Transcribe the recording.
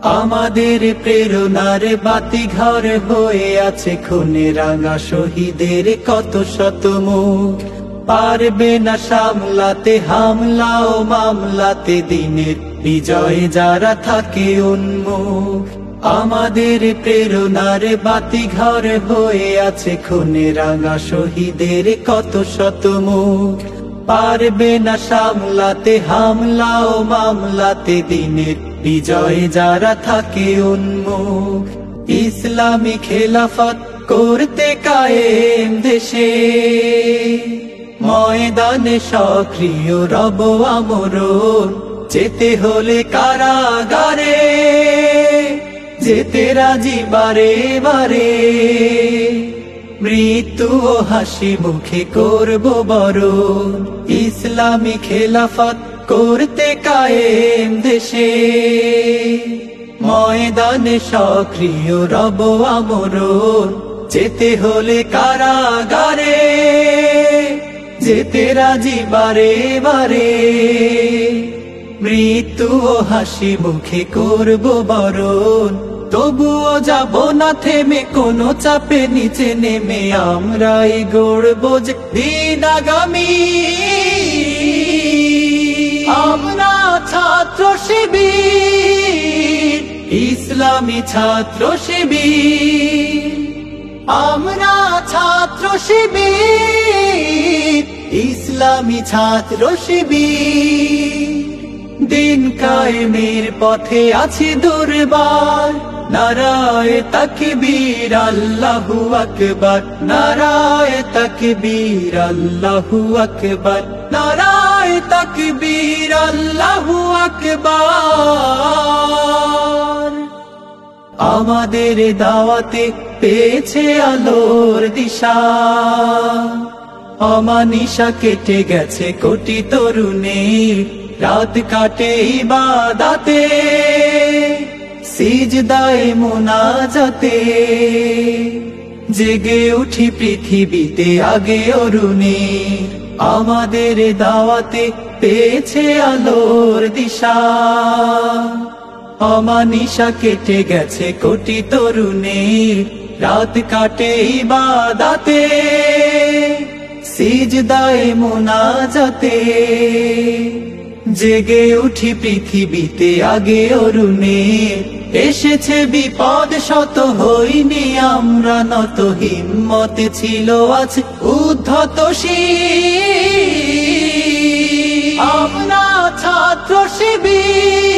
আমাদের প্রেরণার বাতি ঘর হয়ে আছে খুনে রাঙা শহীদের কত শত মুখ। পারবে না সামলাতে হামলা ও মামলাতে দিনের বিজয়ে যারা থাকে উন্মুখ। আমাদের প্রেরণার বাতি ঘর হয়ে আছে খুনে রাঙা শহীদের কত শত মুখ। পারবে না সামলাতে হামলা ও মামলাতে দিনের বিজয়ে যারা থাকে উন্মুখ। ইসলামী খেলাফত করতে কায়েম দেশে ময়দানে সক্রিয় রব আমরণ। যেতে হলে কারাগারে যেতে রাজি বারে বারে। মৃত্যু ও হাসি মুখে করব বরণ। ইসলামী খেলাফত করতে কায়েম দেশে ময়দানে সক্রিয় রব আমরণ। যেতে হলে কারাগারে যেতে রাজি বারে বারে। মৃত্যু ও হাসি মুখে করব বরণ। তবুও যাব না থেমে কোনো চাপে নিচে নেমে। আমরাই গড়ব যে দিন আগামী। আমরা ছাত্র শিবির, ইসলামী ছাত্র শিবির। আমরা ছাত্র শিবির, ইসলামী ছাত্র শিবির। দিন কায়েমের পথে আছি দুর্বার। নারায়ে তাকবীর আল্লাহু আকবার। নারায়ে তাকবীর আল্লাহু আকবার। নারায়ে তাকবীর আল্লাহু আকবার। আমাদের দাওয়াতে পেয়েছে আলোর দিশা। অমানিশা কেটে গেছে কোটি তরুণীর। রাত কাটে ইবাদতে সিজদায়ে মুনাজাতে। জেগে উঠি পৃথিবীতে আগে অরুণী। আমাদের দাওয়াতে পেয়েছে আলোর দিশা। অমানিশা কেটে গেছে কোটি তরুণীর। রাত কাটে ইবাদতে সিজদায়ে মুনাজাতে। জেগে উঠি পৃথিবীতে আগে অরুণে। এসেছে বিপদ শত হইনি আমরা নত। হিম্মতে ছিল আজ উদ্ধত শির। আমরা ছাত্র শিবির,